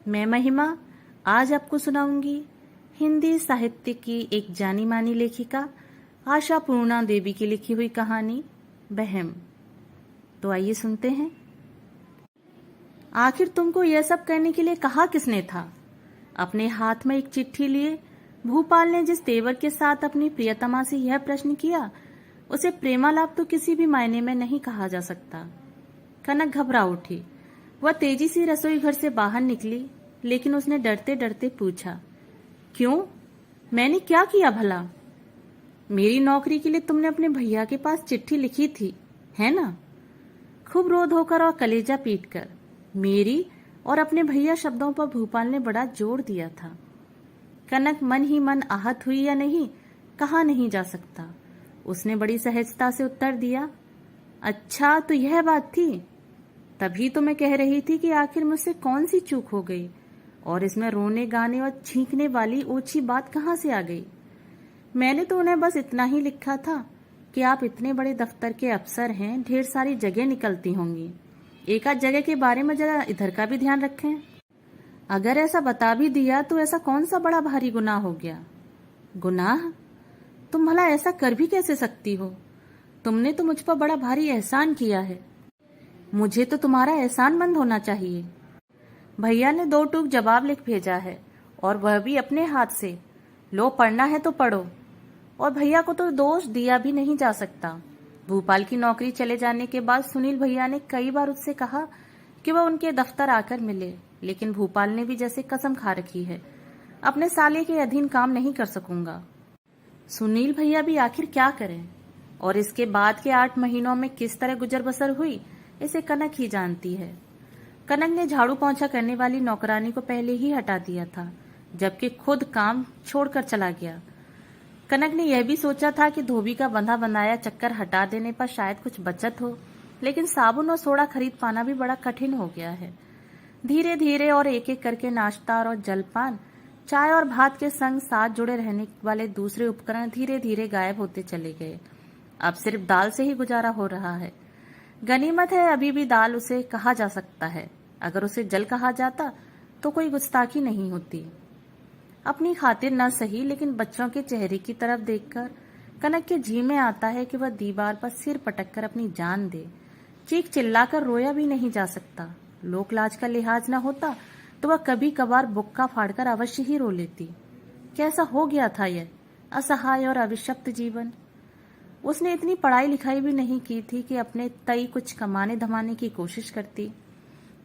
मैं महिमा आज आपको सुनाऊंगी हिंदी साहित्य की एक जानी मानी लेखिका आशा पूर्णा देवी की लिखी हुई कहानी बहम। तो आइए सुनते हैं। आखिर तुमको यह सब करने के लिए कहा किसने था? अपने हाथ में एक चिट्ठी लिए भूपाल ने जिस तेवर के साथ अपनी प्रियतमा से यह प्रश्न किया, उसे प्रेमालाप तो किसी भी मायने में नहीं कहा जा सकता। कनक घबरा उठी। वह तेजी से रसोई घर से बाहर निकली, लेकिन उसने डरते डरते पूछा, क्यों? मैंने क्या किया भला? मेरी नौकरी के लिए तुमने अपने भैया के पास चिट्ठी लिखी थी, है ना? खूब रोध होकर और कलेजा पीटकर। मेरी और अपने भैया शब्दों पर भूपाल ने बड़ा जोर दिया था। कनक मन ही मन आहत हुई या नहीं, कहा नहीं जा सकता। उसने बड़ी सहजता से उत्तर दिया, अच्छा तो यह बात थी। तभी तो मैं कह रही थी कि आखिर मुझसे कौन सी चूक हो गई और इसमें रोने गाने और छींकने वाली ओछी बात कहाँ से आ गई। मैंने तो उन्हें बस इतना ही लिखा था कि आप इतने बड़े दफ्तर के अफसर हैं, ढेर सारी जगह निकलती होंगी, एक आध जगह के बारे में जरा इधर का भी ध्यान रखें। अगर ऐसा बता भी दिया तो ऐसा कौन सा बड़ा भारी गुनाह हो गया? गुनाह? तुम भला ऐसा कर भी कैसे सकती हो? तुमने तो मुझ पर बड़ा भारी एहसान किया है। मुझे तो तुम्हारा एहसानमंद होना चाहिए। भैया ने 2 टूक जवाब लिख भेजा है, और वह भी अपने हाथ से। लो, पढ़ना है तो पढ़ो। और भैया को तो दोष दिया भी नहीं जा सकता। भूपाल की नौकरी चले जाने के बाद सुनील भैया ने कई बार उससे कहा कि वह उनके दफ्तर आकर मिले, लेकिन भूपाल ने भी जैसे कसम खा रखी है, अपने साले के अधीन काम नहीं कर सकूंगा। सुनील भैया भी आखिर क्या करें? और इसके बाद के 8 महीनों में किस तरह गुजर बसर हुई, इसे कनक ही जानती है। कनक ने झाड़ू पोंछा करने वाली नौकरानी को पहले ही हटा दिया था, जबकि खुद काम छोड़कर चला गया। कनक ने यह भी सोचा था कि धोबी का बंधा बनाया चक्कर हटा देने पर शायद कुछ बचत हो, लेकिन साबुन और सोडा खरीद पाना भी बड़ा कठिन हो गया है। धीरे धीरे और एक एक करके नाश्ता और जलपान, चाय और भात के संग साथ जुड़े रहने वाले दूसरे उपकरण धीरे धीरे गायब होते चले गए। अब सिर्फ दाल से ही गुजारा हो रहा है। गनीमत है अभी भी दाल उसे कहा जा सकता है। अगर उसे जल कहा जाता तो कोई गुस्ताखी नहीं होती। अपनी खातिर न सही, लेकिन बच्चों के चेहरे की तरफ देखकर कनक के जी में आता है कि वह दीवार पर सिर पटक कर अपनी जान दे। चीख चिल्लाकर रोया भी नहीं जा सकता। लोक लाज का लिहाज न होता तो वह कभी कभार बुक्का फाड़कर अवश्य ही रो लेती। कैसा हो गया था यह असहाय और अभिशप्त जीवन। उसने इतनी पढ़ाई लिखाई भी नहीं की थी कि अपने तई कुछ कमाने धमाने की कोशिश करती।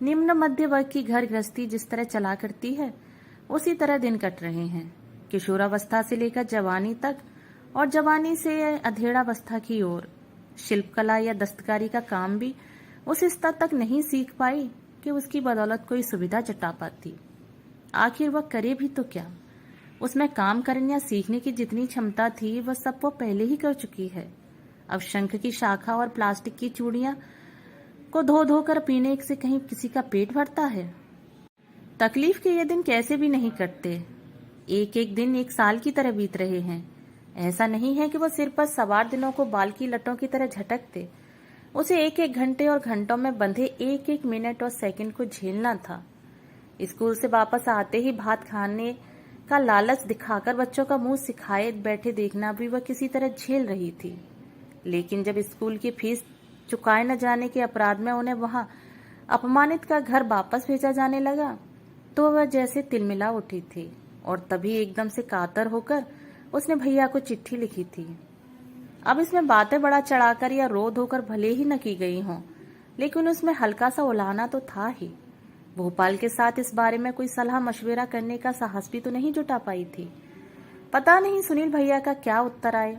निम्न मध्य वर्ग की घर गृहस्थी जिस तरह चला करती है, उसी तरह दिन कट रहे हैं। किशोरावस्था से लेकर जवानी तक, और जवानी से अधेड़ावस्था की ओर। शिल्पकला या दस्तकारी का काम भी उस स्तर तक नहीं सीख पाई कि उसकी बदौलत कोई सुविधा जुटा पाती। आखिर वह करे भी तो क्या? उसमें काम करने या सीखने की जितनी क्षमता थी, वह सब वो पहले ही कर चुकी है। अब शंख की शाखा और प्लास्टिक की चूड़ियां को धो धो कर पीने से कहीं किसी का पेट भरता है? तकलीफ के ये दिन कैसे भी नहीं कटते। एक एक दिन एक साल की तरह बीत रहे हैं। ऐसा नहीं है कि वो सिर पर सवार दिनों को बाल की लटों की तरह झटकते। उसे एक एक घंटे और घंटों में बंधे एक एक मिनट और सेकंड को झेलना था। स्कूल से वापस आते ही भात खाने का लालच दिखाकर बच्चों का मुंह सिखाए बैठे देखना भी वह किसी तरह झेल रही थी। लेकिन जब स्कूल की फीस चुकाए न जाने के अपराध में उन्हें वहां अपमानित कर घर वापस भेजा जाने लगा, तो वह जैसे तिलमिला उठी थी। और तभी एकदम से कातर होकर उसने भैया को चिट्ठी लिखी थी। अब इसमें बातें बड़ा चढ़ाकर या रो धोकर भले ही न की गई हों, लेकिन उसमें हल्का सा उलाहना तो था ही। भोपाल के साथ इस बारे में कोई सलाह मशविरा करने का साहस भी तो नहीं जुटा पाई थी। पता नहीं सुनील भैया का क्या उत्तर आए।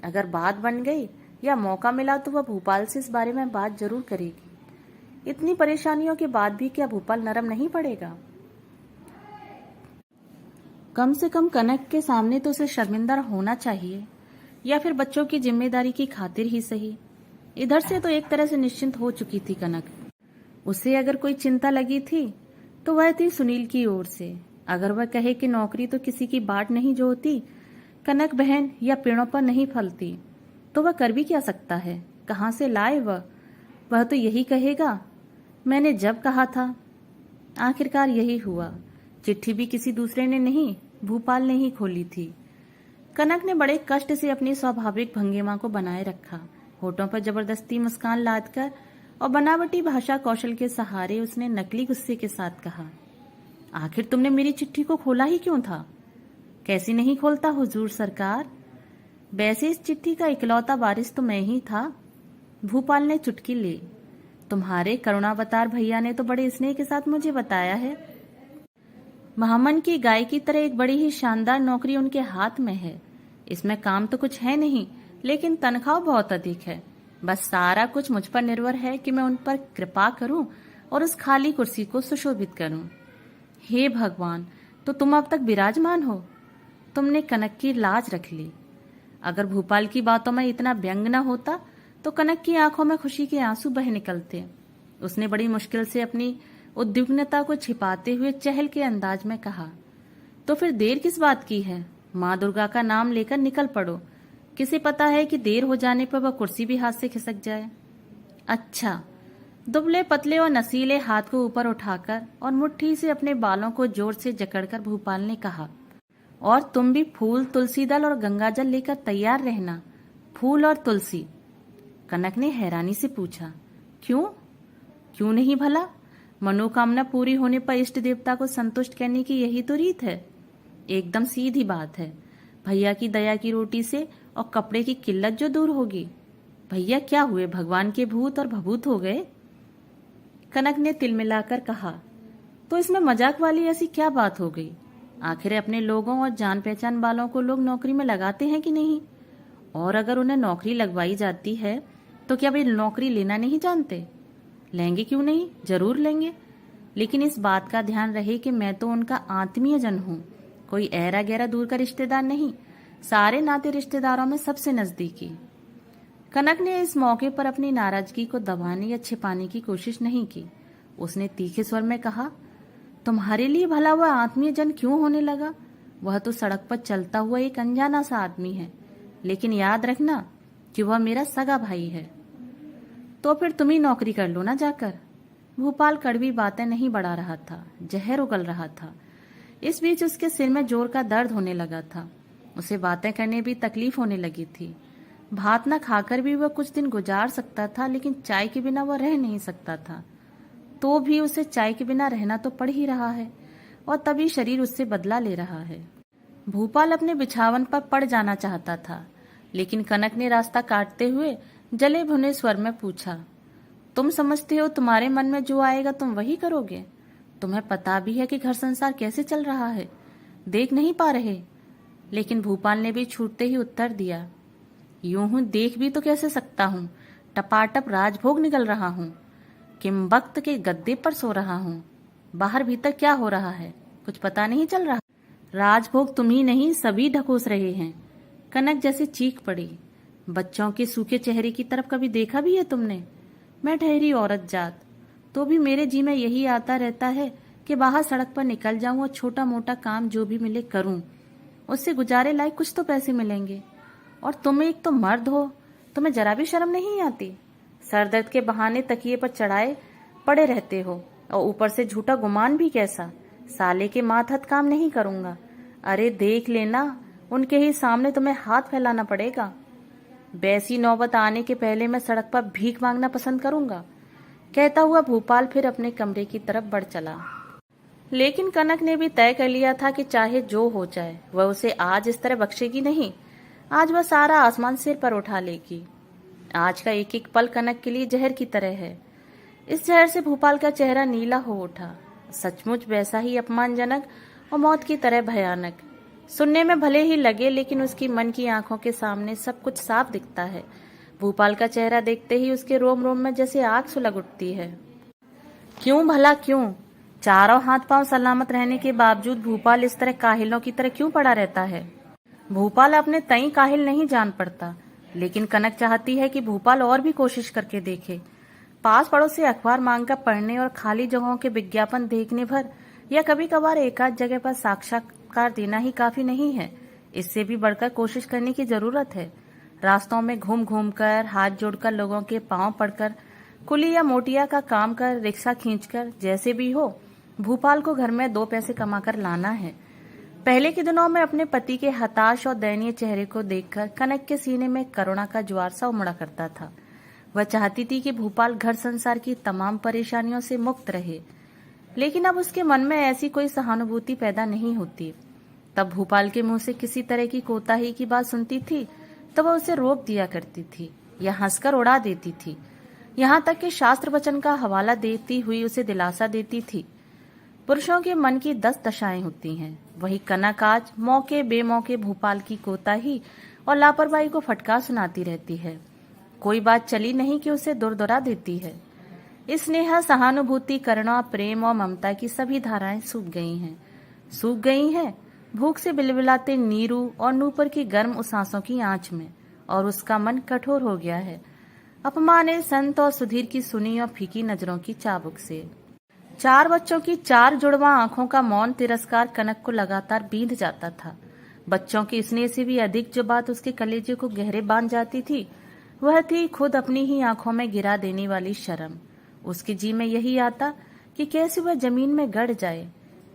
अगर बात बन गई या मौका मिला तो वह भोपाल से इस बारे में बात जरूर करेगी। इतनी परेशानियों के बाद भी क्या भोपाल नरम नहीं पड़ेगा? कम से कम कनक के सामने तो उसे शर्मिंदा होना चाहिए, या फिर बच्चों की जिम्मेदारी की खातिर ही सही। इधर से तो एक तरह से निश्चिंत हो चुकी थी कनक। उसे अगर कोई चिंता लगी थी तो वह थी सुनील की ओर से। अगर वह कहे कि नौकरी तो किसी की बाट नहीं जोती, कनक बहन या पेड़ों पर नहीं फलती, तो वह कर भी क्या सकता है? कहाँ से लाए वह तो यही कहेगा, मैंने जब कहा था। आखिरकार यही हुआ। चिट्ठी भी किसी दूसरे ने नहीं, भूपाल ने ही खोली थी। कनक ने बड़े कष्ट से अपनी स्वाभाविक भंगिमा को बनाए रखा। होठों पर जबरदस्ती मुस्कान लादकर और बनावटी भाषा कौशल के सहारे उसने नकली गुस्से के साथ कहा, आखिर तुमने मेरी चिट्ठी को खोला ही क्यों था? कैसी नहीं खोलता हुजूर सरकार, वैसे इस चिट्ठी का इकलौता वारिस तो मैं ही था। भूपाल ने चुटकी ली। तुम्हारे करुणावतार भैया ने तो बड़े स्नेह के साथ मुझे बताया है, महामन की गाय की तरह एक बड़ी ही शानदार नौकरी उनके हाथ में है। इसमें काम तो कुछ है नहीं, लेकिन तनख्वाह बहुत अधिक है। बस सारा कुछ मुझ पर निर्भर है कि मैं उन पर कृपा करूं और उस खाली कुर्सी को सुशोभित करूं। हे भगवान, तो तुम अब तक विराजमान हो। तुमने कनक की लाज रख ली। अगर भूपाल की बातों में इतना व्यंग न होता तो कनक की आंखों में खुशी के आंसू बह निकलते। उसने बड़ी मुश्किल से अपनी उद्विग्नता को छिपाते हुए चहल के अंदाज में कहा, तो फिर देर किस बात की है? माँ दुर्गा का नाम लेकर निकल पड़ो। किसे पता है कि देर हो जाने पर वह कुर्सी भी हाथ से खिसक जाए। अच्छा। दुबले पतले और नसीले हाथ को ऊपर उठाकर और मुट्ठी से अपने बालों को जोर से जकड़कर भूपाल ने कहा, और तुम भी फूल, तुलसी दल और गंगाजल लेकर तैयार रहना। फूल और तुलसी? कनक ने हैरानी से पूछा। क्यों? क्यों नहीं भला? मनोकामना पूरी होने पर इष्ट देवता को संतुष्ट करने की यही तो रीत है। एकदम सीधी बात है। भैया की दया की रोटी से और कपड़े की किल्लत जो दूर होगी। भैया क्या हुए, भगवान के भूत और भभूत हो गए? कनक ने तिलमिलाकर कहा, तो इसमें मजाक वाली ऐसी क्या बात हो गई? आखिर अपने लोगों और जान पहचान वालों को लोग नौकरी में लगाते हैं कि नहीं? और अगर उन्हें नौकरी लगवाई जाती है तो क्या वे नौकरी लेना नहीं जानते? लेंगे क्यों नहीं, जरूर लेंगे। लेकिन इस बात का ध्यान रहे कि मैं तो उनका आत्मीय जन हूँ, कोई ऐरा गहरा दूर का रिश्तेदार नहीं। सारे नाते रिश्तेदारों में सबसे नजदीकी। कनक ने इस मौके पर अपनी नाराजगी को दबाने या छिपाने की कोशिश नहीं की। उसने तीखे स्वर में कहा, तुम्हारे लिए भला वह आत्मीय जन क्यों होने लगा? वह तो सड़क पर चलता हुआ एक अनजाना सा आदमी है, लेकिन याद रखना कि वह मेरा सगा भाई है। तो फिर तुम ही नौकरी कर लो ना जाकर। भूपाल कड़वी बातें नहीं बढ़ा रहा था, जहर उगल रहा था। इस बीच उसके सिर में जोर का दर्द होने लगा था। उसे बातें करने भी तकलीफ होने लगी थी। भात न खाकर भी वह कुछ दिन गुजार सकता था, लेकिन चाय के बिना वह रह नहीं सकता था। तो भी उसे चाय के बिना रहना तो पड़ ही रहा है, और तभी शरीर उससे बदला ले रहा है। भूपाल अपने बिछावन पर पड़ जाना चाहता था, लेकिन कनक ने रास्ता काटते हुए जले भुने स्वर में पूछा, तुम समझते हो तुम्हारे मन में जो आएगा तुम वही करोगे? तुम्हें पता भी है कि घर संसार कैसे चल रहा है, देख नहीं पा रहे? लेकिन भूपाल ने भी छूटते ही उत्तर दिया, यूं हूं देख भी तो कैसे सकता हूँ, टपाटप राजभोग निकल रहा हूँ, किमबख्त के गद्दे पर सो रहा हूँ। बाहर भीतर क्या हो रहा है कुछ पता नहीं चल रहा। राजभोग तुम ही नहीं सभी ढकोस रहे हैं। कनक जैसे चीख पड़ी, बच्चों के सूखे चेहरे की तरफ कभी देखा भी है तुमने? मैं ठहरी औरत जात, तो भी मेरे जी में यही आता रहता है कि बाहर सड़क पर निकल जाऊं और छोटा मोटा काम जो भी मिले करूं, उससे गुजारे लायक कुछ तो पैसे मिलेंगे। और तुम एक तो मर्द हो, तुम्हें जरा भी शर्म नहीं आती? सर दर्द के बहाने तकिए पर चढ़ाए पड़े रहते हो, और ऊपर से झूठा गुमान भी कैसा, साले के मातहत काम नहीं करूंगा। अरे देख लेना, उनके ही सामने तुम्हें हाथ फैलाना पड़ेगा। वैसी नौबत आने के पहले मैं सड़क पर भीख मांगना पसंद करूंगा। कहता हुआ भूपाल फिर अपने कमरे की तरफ बढ़ चला। लेकिन कनक ने भी तय कर लिया था कि चाहे जो हो जाए वह उसे आज इस तरह बख्शेगी नहीं। आज वह सारा आसमान सिर पर उठा लेगी। आज का एक एक पल कनक के लिए जहर की तरह है। इस जहर से भूपाल का चेहरा नीला हो उठा, सचमुच वैसा ही अपमानजनक और मौत की तरह भयानक। सुनने में भले ही लगे, लेकिन उसकी मन की आंखों के सामने सब कुछ साफ दिखता है। भूपाल का चेहरा देखते ही उसके रोम रोम में जैसे आग सुलग उठती है। क्यों भला क्यों? चारों हाथ पांव सलामत रहने के बावजूद भूपाल इस तरह काहिलों की तरह क्यों पड़ा रहता है? भूपाल अपने तई काहिल नहीं जान पड़ता, लेकिन कनक चाहती है कि भूपाल और भी कोशिश करके देखे। पास पड़ोस से अखबार मांगकर पढ़ने और खाली जगहों के विज्ञापन देखने भर या कभी कभार एकाध जगह पर साक्षात्कार देना ही काफी नहीं है। इससे भी बढ़कर कोशिश करने की जरूरत है। रास्तों में घूम घूम कर, हाथ जोड़कर, लोगों के पांव पड़कर, कुली या मोटिया का काम कर, रिक्शा खींचकर, जैसे भी हो भूपाल को घर में 2 पैसे कमाकर लाना है। पहले के दिनों में अपने पति के हताश और दयनीय चेहरे को देखकर कनक के सीने में करुणा का ज्वार सा उमड़ा करता था। वह चाहती थी कि भूपाल घर संसार की तमाम परेशानियों से मुक्त रहे, लेकिन अब उसके मन में ऐसी कोई सहानुभूति पैदा नहीं होती। तब भूपाल के मुंह से किसी तरह की कोताही की बात सुनती थी तो वह उसे रोक दिया करती थी या हंसकर उड़ा देती थी। यहाँ तक कि शास्त्र वचन का हवाला देती हुई उसे दिलासा देती थी। पुरुषों के मन की 10 दशाएं होती हैं, वही कनक आज मौके बेमौके भूपाल की कोताही और लापरवाही को फटकार सुनाती रहती है। कोई बात चली नहीं कि उसे दुरदुरा देती है। स्नेह, सहानुभूति, करुणा, प्रेम और ममता की सभी धाराएं सूख गई हैं भूख से बिलबिलाते नीरू और नूपुर की गर्म सांसों की आंच में, और उसका मन कठोर हो गया है अपमानित संत और सुधीर की सुनी और फीकी नजरों की चाबुक से। 4 बच्चों की 4 जुड़वा आंखों का मौन तिरस्कार कनक को लगातार बींध जाता था। बच्चों के स्नेह से भी अधिक जो बात उसके कलेजे को गहरे बांध जाती थी, वह थी खुद अपनी ही आंखों में गिरा देने वाली शर्म। उसके जी में यही आता कि कैसे वह जमीन में गड़ जाए।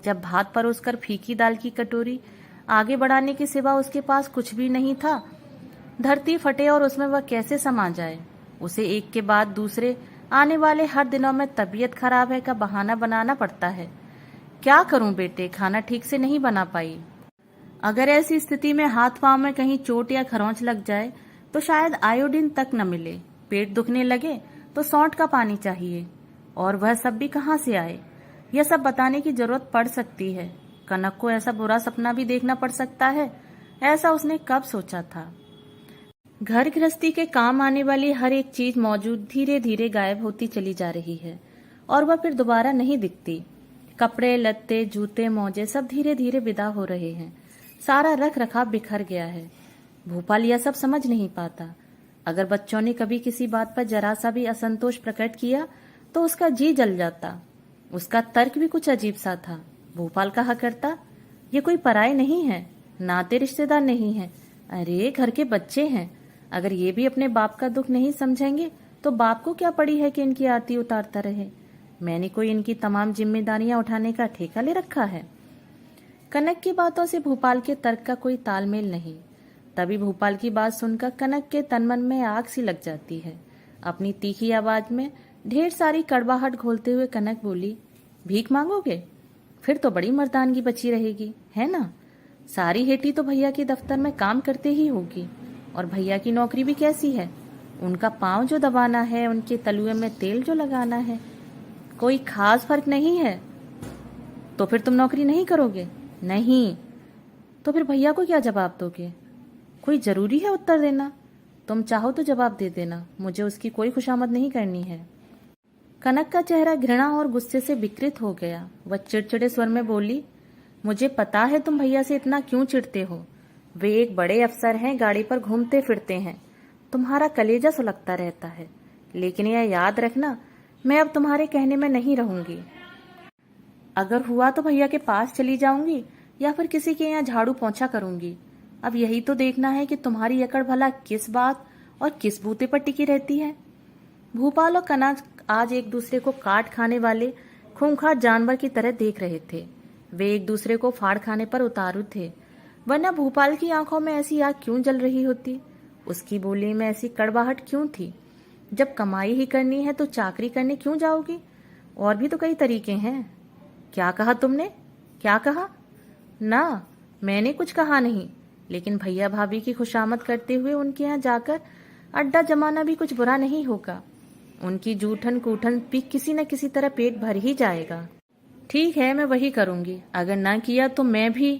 जब भात परोसकर फीकी दाल की कटोरी आगे बढ़ाने के सिवा उसके पास कुछ भी नहीं था, धरती फटे और उसमें वह कैसे समा जाए। उसे एक के बाद दूसरे आने वाले हर दिनों में तबीयत खराब है का बहाना बनाना पड़ता है। क्या करूं बेटे, खाना ठीक से नहीं बना पाई। अगर ऐसी स्थिति में हाथ पांव में कहीं चोट या खरोंच लग जाए तो शायद आयोडीन तक न मिले। पेट दुखने लगे तो सौंठ का पानी चाहिए, और वह सब भी कहाँ से आए। यह सब बताने की जरूरत पड़ सकती है। कनक को ऐसा बुरा सपना भी देखना पड़ सकता है, ऐसा उसने कब सोचा था। घर गृहस्थी के काम आने वाली हर एक चीज मौजूद धीरे धीरे गायब होती चली जा रही है और वह फिर दोबारा नहीं दिखती। कपड़े लत्ते जूते मोजे सब धीरे धीरे विदा हो रहे हैं। सारा रख रखाव बिखर गया है। भूपाल यह सब समझ नहीं पाता। अगर बच्चों ने कभी किसी बात पर जरा सा भी असंतोष प्रकट किया तो उसका जी जल जाता। उसका तर्क भी कुछ अजीब सा था। भूपाल कहा करता, ये कोई पराये नहीं है, नाते रिश्तेदार नहीं है, अरे घर के बच्चे हैं। अगर ये भी अपने बाप का दुख नहीं समझेंगे तो बाप को क्या पड़ी है कि इनकी आरती उतारता रहे। मैंने कोई इनकी तमाम जिम्मेदारियां उठाने का ठेका ले रखा है। कनक की बातों से भूपाल के तर्क का कोई तालमेल नहीं। तभी भूपाल की बात सुनकर कनक के तन मन में आग सी लग जाती है। अपनी तीखी आवाज में ढेर सारी कड़वाहट घोलते हुए कनक बोली, भीख मांगोगे? फिर तो बड़ी मर्दानगी बची रहेगी, है ना? सारी हेटी तो भैया के दफ्तर में काम करते ही होगी, और भैया की नौकरी भी कैसी है? उनका पांव जो दबाना है, उनके तलुए में तेल जो लगाना है, कोई खास फर्क नहीं है। तो फिर तुम नौकरी नहीं करोगे? नहीं। तो फिर भैया को क्या जवाब दोगे? कोई जरूरी है उत्तर देना? तुम चाहो तो जवाब दे देना, मुझे उसकी कोई खुशामद नहीं करनी है। कनक का चेहरा घृणा और गुस्से से विकृत हो गया। वह चिड़चिड़े स्वर में बोली, मुझे पता है तुम भैया से इतना क्यों चिढ़ते हो। वे एक बड़े अफसर हैं, गाड़ी पर घूमते फिरते हैं, तुम्हारा कलेजा सुलगता रहता है। लेकिन यह याद रखना, मैं अब तुम्हारे कहने में नहीं रहूंगी। अगर हुआ तो भैया के पास चली जाऊंगी या फिर किसी के यहाँ झाड़ू पोंछा करूंगी। अब यही तो देखना है कि तुम्हारी अकड़ भला किस बात और किस बूते पर टिकी रहती है। भूपाल और कनक आज एक दूसरे को काट खाने वाले खूंखार जानवर की तरह देख रहे थे। वे एक दूसरे को फाड़ खाने पर उतारू थे, वरना भूपाल की आंखों में ऐसी आग क्यों जल रही होती? उसकी बोली में ऐसी कड़वाहट क्यों थी? जब कमाई ही करनी है तो चाकरी करने क्यों जाओगी? और भी तो कई तरीके हैं। क्या कहा तुमने? क्या कहा? ना, मैंने कुछ कहा नहीं, लेकिन भैया भाभी की खुशामद करते हुए उनके यहाँ जाकर अड्डा जमाना भी कुछ बुरा नहीं होगा। उनकी जूठन कूठन भी किसी न किसी तरह पेट भर ही जाएगा। ठीक है, मैं वही करूंगी। अगर ना किया तो मैं भी।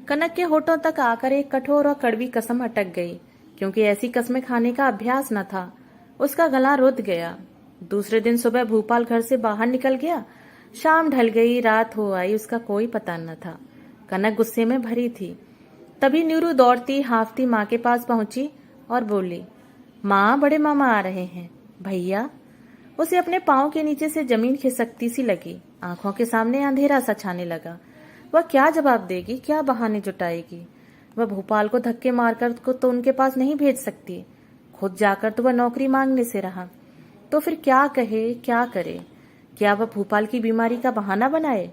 कनक के होठों तक आकर एक कठोर और कड़वी कसम अटक गई, क्योंकि ऐसी कसमें खाने का अभ्यास न था। उसका गला रुध गया। दूसरे दिन सुबह भूपाल घर से बाहर निकल गया। शाम ढल गई, रात हो आई, उसका कोई पता न था। कनक गुस्से में भरी थी। तभी नीरू दौड़ती हाफती माँ के पास पहुंची और बोली, माँ, बड़े मामा आ रहे हैं। भैया? उसे अपने पांव के नीचे से जमीन खिसकती सी लगी। आंखों के सामने अंधेरा सा छाने लगा। वह क्या जवाब देगी, क्या बहाने जुटाएगी? वह भोपाल को धक्के मारकर को तो उनके पास नहीं भेज सकती। खुद जाकर तो वह नौकरी मांगने से रहा। तो फिर क्या कहे, क्या करे? क्या वह भोपाल की बीमारी का बहाना बनाए?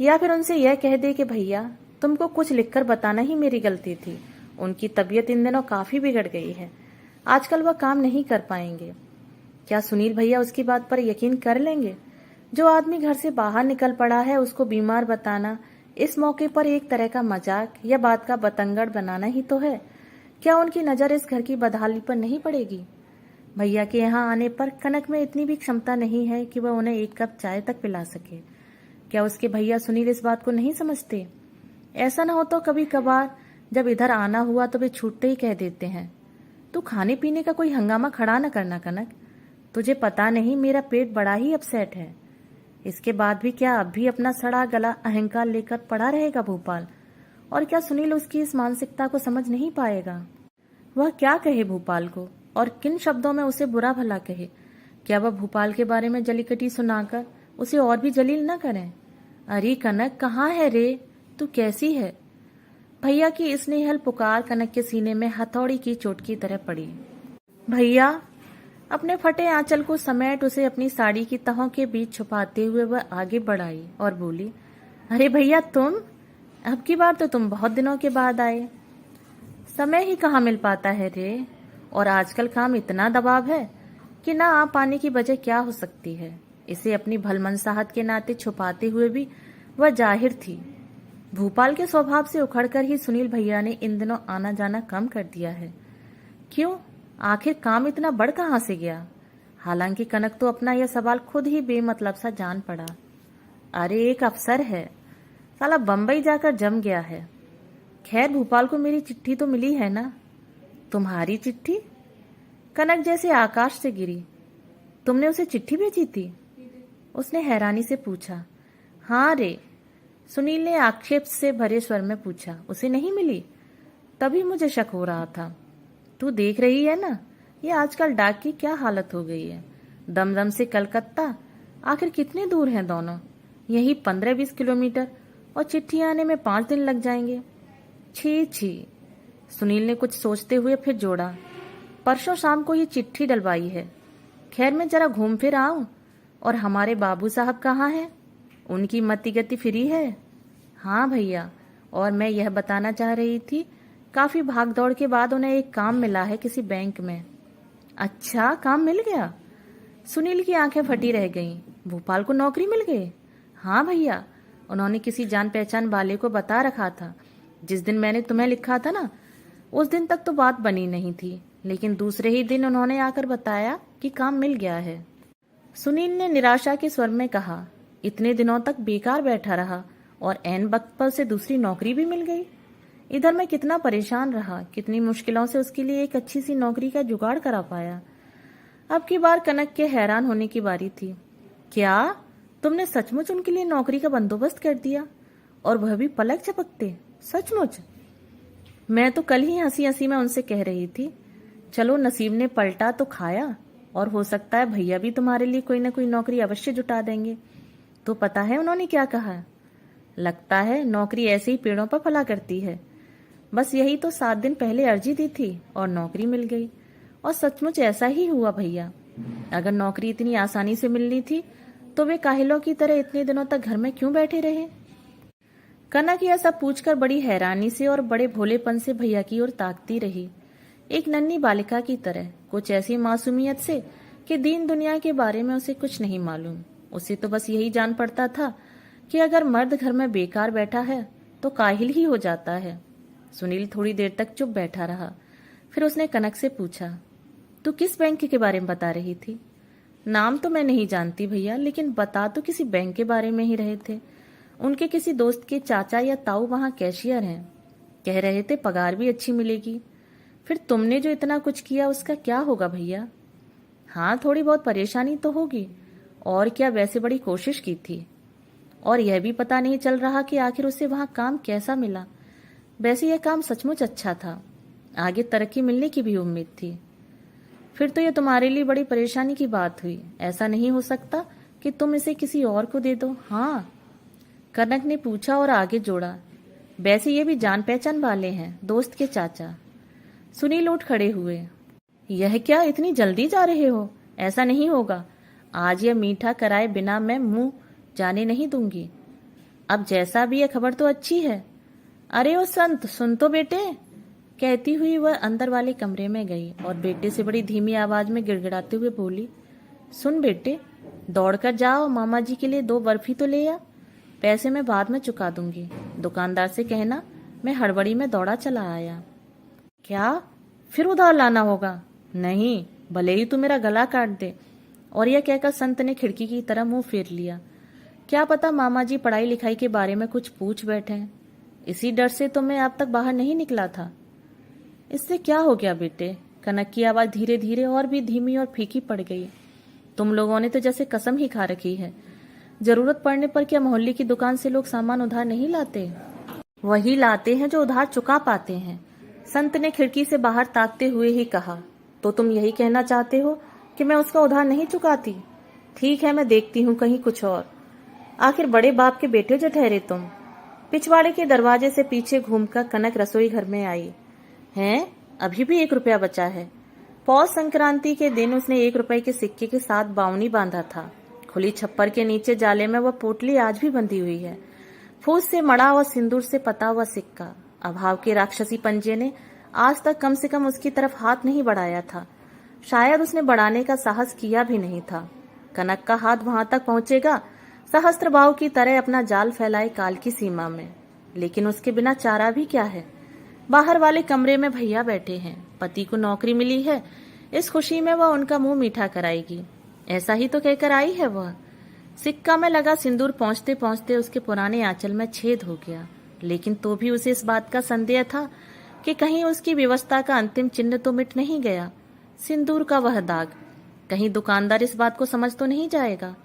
या फिर उनसे यह कह दे कि भैया तुमको कुछ लिखकर बताना ही मेरी गलती थी। उनकी तबीयत इन दिनों काफी बिगड़ गई है, आजकल वह काम नहीं कर पाएंगे। क्या सुनील भैया उसकी बात पर यकीन कर लेंगे? जो आदमी घर से बाहर निकल पड़ा है उसको बीमार बताना इस मौके पर एक तरह का मजाक या बात का बतंगड़ बनाना ही तो है। क्या उनकी नजर इस घर की बदहाली पर नहीं पड़ेगी? भैया के यहाँ आने पर कनक में इतनी भी क्षमता नहीं है कि वह उन्हें एक कप चाय तक पिला सके। क्या उसके भैया सुनील इस बात को नहीं समझते? ऐसा ना हो तो कभी कभार जब इधर आना हुआ तो वे छूटते ही कह देते हैं, तू खाने पीने का कोई हंगामा खड़ा न करना कनक, तुझे पता नहीं मेरा पेट बड़ा ही अपसेट है। इसके बाद भी क्या अब भी अपना सड़ा गला अहंकार लेकर पड़ा रहेगा भोपाल? और क्या सुनील उसकी इस मानसिकता को समझ नहीं पाएगा? वह क्या कहे भोपाल को और किन शब्दों में उसे बुरा भला कहे? क्या वह भोपाल के बारे में जलीकटी सुनाकर उसे और भी जलील न करें? अरे कनक कहाँ है रे, तू कैसी है? भैया की स्नेहल पुकार कनक के सीने में हथौड़ी की चोट की तरह पड़ी। भैया! अपने फटे आंचल को समेट उसे अपनी साड़ी की तहों के बीच छुपाते हुए वह आगे बढ़ाई और बोली, अरे भैया तुम, अब की बार तो तुम बहुत दिनों के बाद आए। समय ही कहाँ मिल पाता है रे, और आजकल काम इतना दबाव है कि ना आ पाने की वजह क्या हो सकती है। इसे अपनी भलमनसाहत के नाते छुपाते हुए भी वह जाहिर थी। भोपाल के स्वभाव से उखड़कर ही सुनील भैया ने इन दिनों आना जाना कम कर दिया है। क्यों? आखिर काम इतना बढ़ कहाँ से गया? हालांकि कनक तो अपना यह सवाल खुद ही बेमतलब सा जान पड़ा। अरे एक अफसर है, साला बम्बई जाकर जम गया है। खैर भोपाल को मेरी चिट्ठी तो मिली है ना? तुम्हारी चिट्ठी? कनक जैसे आकाश से गिरी। तुमने उसे चिट्ठी भेजी थी? उसने हैरानी से पूछा। हाँ रे, सुनील ने आक्षेप से भरे स्वर में पूछा। उसे नहीं मिली? तभी मुझे शक हो रहा था। तू देख रही है ना, ये आजकल डाक की क्या हालत हो गई है। दमदम से कलकत्ता आखिर कितने दूर हैं दोनों? यही 15-20 किलोमीटर, और चिट्ठी आने में 5 दिन लग जाएंगे। छी छी। सुनील ने कुछ सोचते हुए फिर जोड़ा, परसों शाम को ये चिट्ठी डलवाई है। खैर मैं जरा घूम फिर आऊं। और हमारे बाबू साहब कहाँ हैं? उनकी मति गति फ्री है? हाँ भैया, और मैं यह बताना चाह रही थी, काफी भाग दौड़ के बाद उन्हें एक काम मिला है किसी बैंक में। अच्छा, काम मिल गया? सुनील की आंखें फटी रह गईं। भोपाल को नौकरी मिल गई? हाँ भैया, उन्होंने किसी जान पहचान वाले को बता रखा था। जिस दिन मैंने तुम्हें लिखा था ना, उस दिन तक तो बात बनी नहीं थी, लेकिन दूसरे ही दिन उन्होंने आकर बताया कि काम मिल गया है। सुनील ने निराशा के स्वर में कहा, इतने दिनों तक बेकार बैठा रहा और ऐन वक्त पर उसे दूसरी नौकरी भी मिल गई। इधर मैं कितना परेशान रहा, कितनी मुश्किलों से उसके लिए एक अच्छी सी नौकरी का जुगाड़ करा पाया। अब की बार कनक के हैरान होने की बारी थी। क्या तुमने सचमुच उनके लिए नौकरी का बंदोबस्त कर दिया, और वह भी पलक झपकते? सचमुच? मैं तो कल ही हंसी हंसी में उनसे कह रही थी, चलो नसीब ने पलटा तो खाया, और हो सकता है भैया भी तुम्हारे लिए कोई ना कोई नौकरी अवश्य जुटा देंगे। तो पता है उन्होंने क्या कहा? लगता है नौकरी ऐसे ही पेड़ों पर फला करती है। बस यही तो 7 दिन पहले अर्जी दी थी और नौकरी मिल गई। और सचमुच ऐसा ही हुआ भैया। अगर नौकरी इतनी आसानी से मिलनी थी तो वे काहिलों की तरह इतने दिनों तक घर में क्यों बैठे रहे? कनक यह सब पूछकर बड़ी हैरानी से और बड़े भोलेपन से भैया की ओर ताकती रही, एक नन्ही बालिका की तरह, कुछ ऐसी मासूमियत से कि दीन दुनिया के बारे में उसे कुछ नहीं मालूम। उसे तो बस यही जान पड़ता था कि अगर मर्द घर में बेकार बैठा है तो काहिल ही हो जाता है। सुनील थोड़ी देर तक चुप बैठा रहा। फिर उसने कनक से पूछा, तू किस बैंक के बारे में बता रही थी? नाम तो मैं नहीं जानती भैया, लेकिन बता तो किसी बैंक के बारे में ही रहे थे। उनके किसी दोस्त के चाचा या ताऊ वहां कैशियर हैं। कह रहे थे पगार भी अच्छी मिलेगी। फिर तुमने जो इतना कुछ किया उसका क्या होगा भैया? हाँ, थोड़ी बहुत परेशानी तो होगी, और क्या, वैसे बड़ी कोशिश की थी। और यह भी पता नहीं चल रहा कि आखिर उसे वहां काम कैसा मिला। वैसे यह काम सचमुच अच्छा था, आगे तरक्की मिलने की भी उम्मीद थी। फिर तो यह तुम्हारे लिए बड़ी परेशानी की बात हुई। ऐसा नहीं हो सकता कि तुम इसे किसी और को दे दो? हाँ, कनक ने पूछा और आगे जोड़ा, वैसे ये भी जान पहचान वाले हैं, दोस्त के चाचा। सुनील उठ खड़े हुए। यह क्या, इतनी जल्दी जा रहे हो? ऐसा नहीं होगा। आज यह मीठा कराए बिना मैं मुंह जाने नहीं दूंगी। अब जैसा भी है खबर तो अच्छी है। अरे ओ संत, सुन तो बेटे, कहती हुई वह अंदर वाले कमरे में गई और बेटे से बड़ी धीमी आवाज में गिड़गिड़ाते हुए बोली, सुन बेटे, दौड़कर जाओ, मामा जी के लिए 2 बर्फी तो ले आ। पैसे मैं बाद में चुका दूंगी। दुकानदार से कहना मैं हड़बड़ी में दौड़ा चला आया। क्या? फिर उधार लाना होगा? नहीं, भले ही तू मेरा गला काट दे। और यह कहकर संत ने खिड़की की तरफ मुंह फेर लिया। क्या पता मामा जी पढ़ाई लिखाई के बारे में कुछ पूछ बैठे हैं। इसी डर से तो मैं अब तक बाहर नहीं निकला था। इससे क्या हो गया बेटे? कनक की आवाज धीरे धीरे और भी धीमी और फीकी पड़ गई। तुम लोगों ने तो जैसे कसम ही खा रखी है। जरूरत पड़ने पर क्या मोहल्ले की दुकान से लोग सामान उधार नहीं लाते? वही लाते हैं जो उधार चुका पाते हैं। संत ने खिड़की से बाहर ताकते हुए ही कहा। तो तुम यही कहना चाहते हो कि मैं उसका उधार नहीं चुकाती? ठीक है, मैं देखती हूँ कहीं कुछ और। आखिर बड़े बाप के बेटे जो ठहरे तुम। पिछवाड़े के दरवाजे से पीछे घूमकर कनक रसोई घर में आई। हैं? अभी भी 1 रुपया बचा है। पौष संक्रांति के दिन उसने 1 रुपए के सिक्के के साथ बावनी बांधा था। खुली छप्पर के नीचे जाले में वह पोटली आज भी बंधी हुई है। फूस से मड़ा हुआ सिंदूर से पता हुआ सिक्का। अभाव के राक्षसी पंजे ने आज तक कम से कम उसकी तरफ हाथ नहीं बढ़ाया था। शायद उसने बढ़ाने का साहस किया भी नहीं था। कनक का हाथ वहां तक पहुंचेगा सहस्त्रबाहु की तरह अपना जाल फैलाए काल की सीमा में। लेकिन उसके बिना चारा भी क्या है? बाहर वाले कमरे में भैया बैठे हैं। पति को नौकरी मिली है। इस खुशी में वह उनका मुंह मीठा कराएगी, ऐसा ही तो कहकर आई है वह। सिक्का में लगा सिंदूर पहुंचते पहुंचते उसके पुराने आंचल में छेद हो गया। लेकिन तो भी उसे इस बात का संदेह था कि कहीं उसकी व्यवस्था का अंतिम चिन्ह तो मिट नहीं गया। सिंदूर का वह दाग, कहीं दुकानदार इस बात को समझ तो नहीं जाएगा।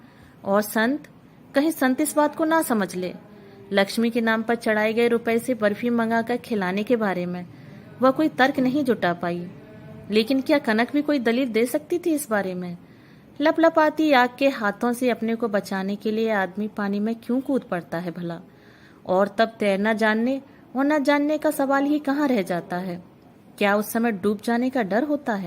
और संत, कहीं संत इस बात को ना समझ ले। लक्ष्मी के नाम पर चढ़ाए गए रुपए से बर्फी मंगाकर खिलाने के बारे में वह कोई तर्क नहीं जुटा पाई। लेकिन क्या कनक भी कोई दलील दे सकती थी इस बारे में? लपलपाती आग के हाथों से अपने को बचाने के लिए आदमी पानी में क्यों कूद पड़ता है भला? और तब तैरना जानने और न जानने का सवाल ही कहाँ रह जाता है। क्या उस समय डूब जाने का डर होता है?